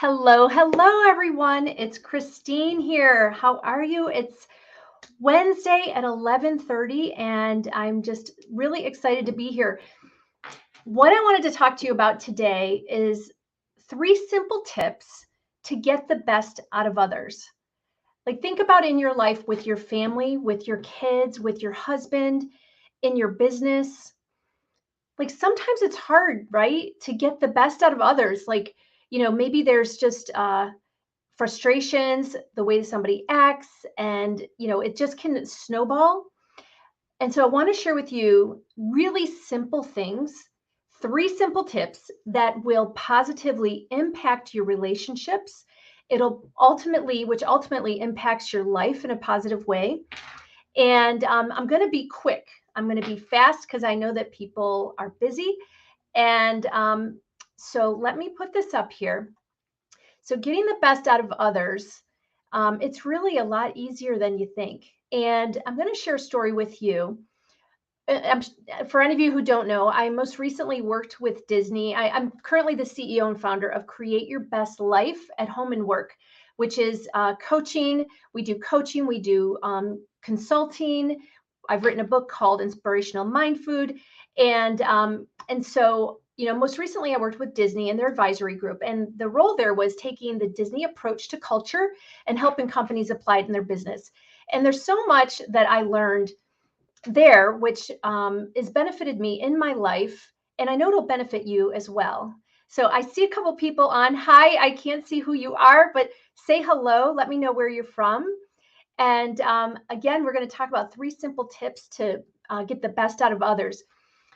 Hello, hello, everyone. It's Christine here. How are you? It's Wednesday at 11:30, and I'm just really excited to be here. What I wanted to talk to you about today is three simple tips to get the best out of others. Like, think about in your life with your family, with your kids, with your husband, in your business. Like, sometimes it's hard, right, to get the best out of others. Like, maybe there's just frustrations, the way somebody acts, and it just can snowball. And so I want to share with you really simple things, three simple tips that will positively impact your relationships. Which ultimately impacts your life in a positive way. And I'm going to be quick. I'm going to be fast because I know that people are busy. And so let me put this up here. So, getting the best out of others, it's really a lot easier than you think. And I'm going to share a story with you. For any of you who don't know, I most recently worked with Disney. I'm currently the CEO and founder of Create Your Best Life at Home and Work, which is coaching. We do coaching, we do consulting. I've written a book called Inspirational Mind Food, and so most recently I worked with Disney and their advisory group, and the role there was taking the Disney approach to culture and helping companies apply it in their business. And there's so much that I learned there, which has benefited me in my life, and I know it'll benefit you as well. So I see a couple people on. Hi, I can't see who you are, but say hello. Let me know where you're from. And again, we're going to talk about three simple tips to get the best out of others.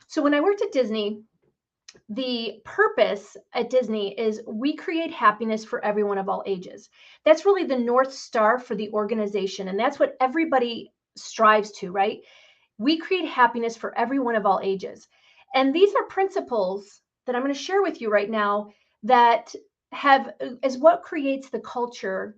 So when I worked at Disney, the purpose at Disney is we create happiness for everyone of all ages. That's really the North Star for the organization. And that's what everybody strives to, right? We create happiness for everyone of all ages. And these are principles that I'm going to share with you right now that have is what creates the culture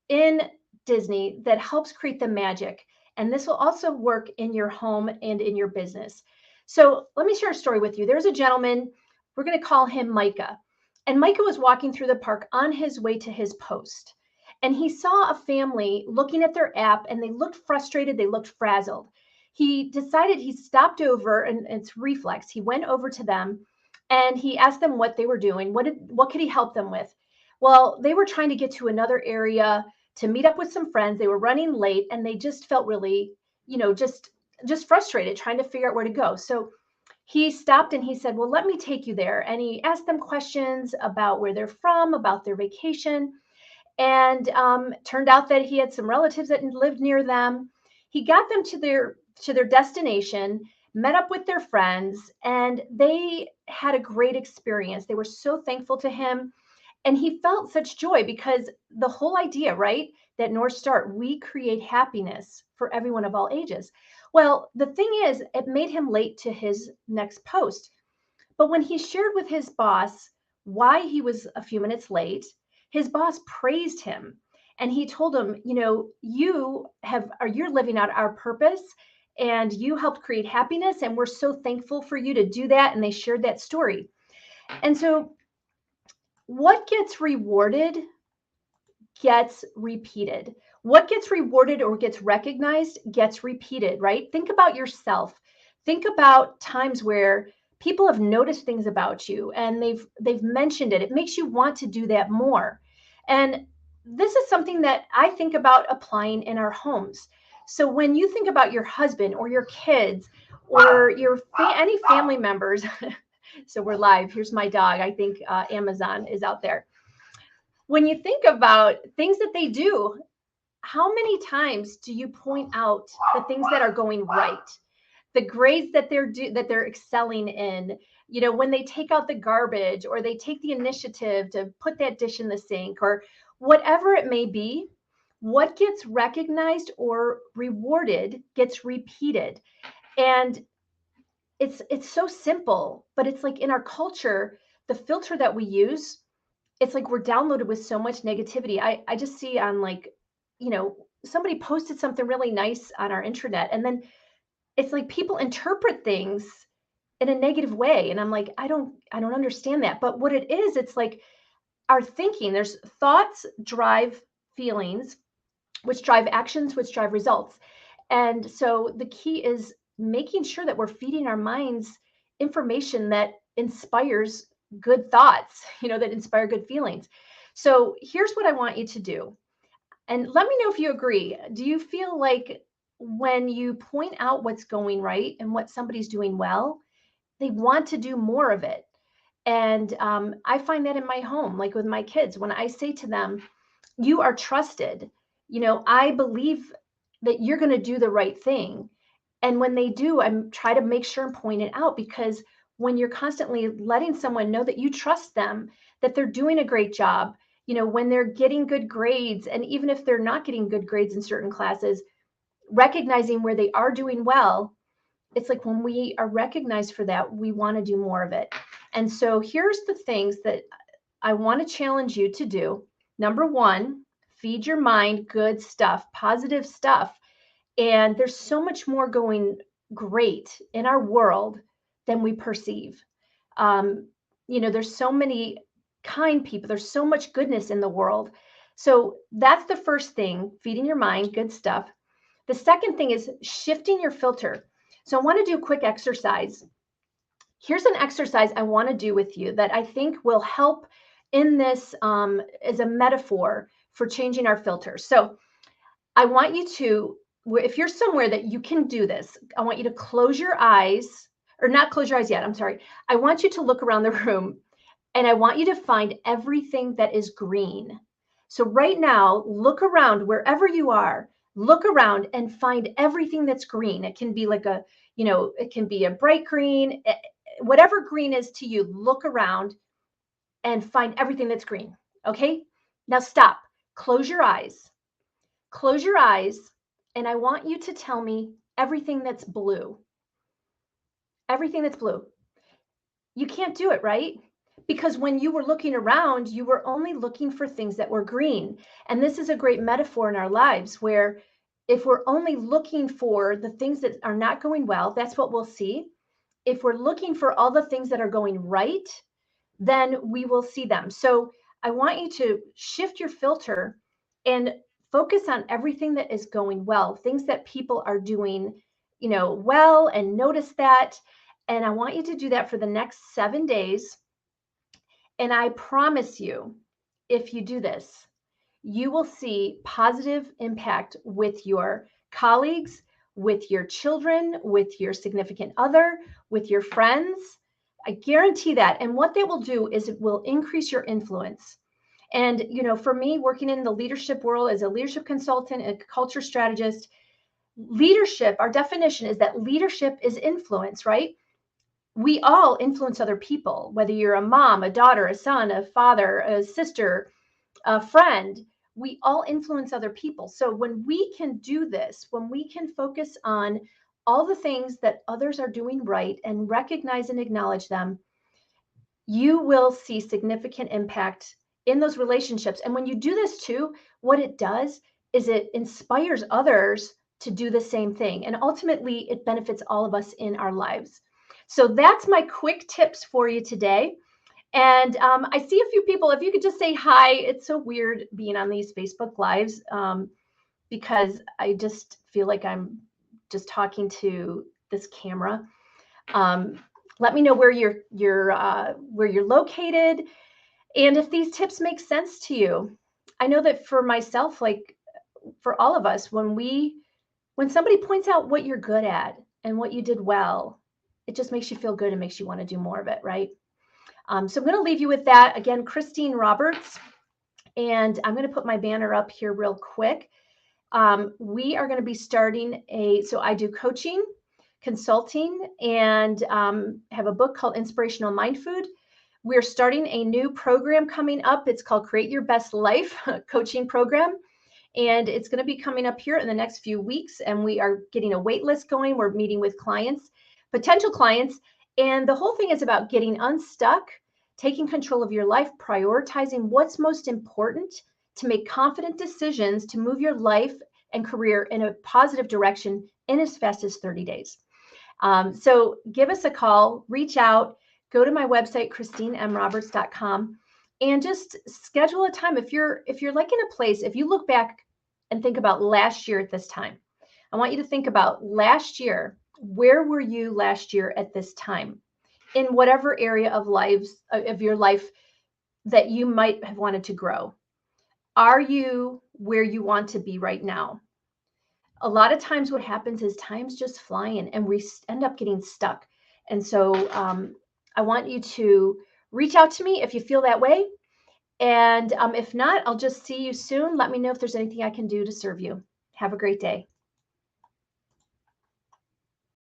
in Disney that helps create the magic. And this will also work in your home and in your business. So let me share a story with you. There's a gentleman, we're going to call him Micah. And Micah was walking through the park on his way to his post. And he saw a family looking at their app, and they looked frustrated, they looked frazzled. He decided, he stopped over, and it's reflex. He went over to them and he asked them what they were doing. What could he help them with? Well, they were trying to get to another area to meet up with some friends. They were running late and they just felt really, just frustrated trying to figure out where to go. So he stopped and he said, "Well, let me take you there." And he asked them questions about where they're from, about their vacation. And turned out that he had some relatives that lived near them. He got them to their destination, met up with their friends, and they had a great experience. They were so thankful to him, and he felt such joy because the whole idea, right, that North Star, we create happiness for everyone of all ages. Well, the thing is, it made him late to his next post. But when he shared with his boss why he was a few minutes late, his boss praised him. And he told him, you're living out our purpose and you helped create happiness. And we're so thankful for you to do that. And they shared that story. And so what gets rewarded gets repeated. What gets rewarded or gets recognized gets repeated, right? Think about yourself. Think about times where people have noticed things about you and they've mentioned it. It makes you want to do that more. And this is something that I think about applying in our homes. So when you think about your husband or your kids or any family members, so we're live. Here's my dog. I think Amazon is out there. When you think about things that they do, how many times do you point out the things that are going right, the grades that they're excelling in, when they take out the garbage or they take the initiative to put that dish in the sink or whatever it may be? What gets recognized or rewarded gets repeated. And it's so simple, but it's like in our culture, the filter that we use, it's like we're downloaded with so much negativity. I just see on, like, somebody posted something really nice on our intranet, and then it's like people interpret things in a negative way. And I'm like, I don't understand that. But what it is, it's like our thinking. There's thoughts drive feelings, which drive actions, which drive results. And so the key is making sure that we're feeding our minds information that inspires good thoughts, that inspire good feelings. So here's what I want you to do. And let me know if you agree. Do you feel like when you point out what's going right and what somebody's doing well, they want to do more of it? And I find that in my home, like with my kids, when I say to them, you are trusted, I believe that you're going to do the right thing. And when they do, I'm try to make sure and point it out, because when you're constantly letting someone know that you trust them, that they're doing a great job, when they're getting good grades, and even if they're not getting good grades in certain classes, recognizing where they are doing well, it's like when we are recognized for that, we want to do more of it. And so here's the things that I want to challenge you to do. Number one, feed your mind good stuff, positive stuff. And there's so much more going great in our world than we perceive. There's so many kind people, there's so much goodness in the world. So that's the first thing, feeding your mind good stuff. The second thing is shifting your filter. So I want to do a quick exercise. Here's an exercise I want to do with you that I think will help in this as a metaphor for changing our filters. So I want you to, if you're somewhere that you can do this, I want you to close your eyes, or not close your eyes yet, I'm sorry. I want you to look around the room, and I want you to find everything that is green. So right now, look around wherever you are, look around and find everything that's green. It can be like it can be a bright green, whatever green is to you, look around and find everything that's green. Okay? Now stop, close your eyes. Close your eyes, and I want you to tell me everything that's blue. Everything that's blue. You can't do it, right? Because when you were looking around, you were only looking for things that were green. And this is a great metaphor in our lives, where if we're only looking for the things that are not going well, that's what we'll see. If we're looking for all the things that are going right, then we will see them. So I want you to shift your filter and focus on everything that is going well, things that people are doing, well, and notice that. And I want you to do that for the next 7 days. And I promise you, if you do this, you will see positive impact with your colleagues, with your children, with your significant other, with your friends. I guarantee that. And what they will do is it will increase your influence. And, for me, working in the leadership world as a leadership consultant, a culture strategist, leadership, our definition is that leadership is influence, right? We all influence other people, whether you're a mom, a daughter, a son, a father, a sister, a friend. We all influence other people. So when we can do this, when we can focus on all the things that others are doing right and recognize and acknowledge them, you will see significant impact in those relationships. And when you do this too, what it does is it inspires others to do the same thing. And ultimately, it benefits all of us in our lives. So that's my quick tips for you today. And I see a few people, if you could just say hi. It's so weird being on these Facebook Lives because I just feel like I'm just talking to this camera. Let me know where you're located, and if these tips make sense to you. I know that for myself, like for all of us, when somebody points out what you're good at and what you did well, it just makes you feel good and makes you want to do more of it, right? So I'm going to leave you with that. Again, Christine Roberts, and I'm going to put my banner up here real quick. We are going to be starting so I do coaching, consulting, and have a book called Inspirational Mind Food. We're starting a new program coming up. It's called Create Your Best Life coaching program. And it's going to be coming up here in the next few weeks. And we are getting a wait list going. We're meeting with clients, potential clients. And the whole thing is about getting unstuck, taking control of your life, prioritizing what's most important to make confident decisions to move your life and career in a positive direction in as fast as 30 days. So give us a call, reach out, go to my website, ChristineMRoberts.com. and just schedule a time. If you're like in a place, if you look back and think about last year at this time, I want you to think about last year. Where were you last year at this time in whatever area of your life that you might have wanted to grow? Are you where you want to be right now? A lot of times what happens is time's just flying and we end up getting stuck. And so I want you to reach out to me if you feel that way. And if not, I'll just see you soon. Let me know if there's anything I can do to serve you. Have a great day.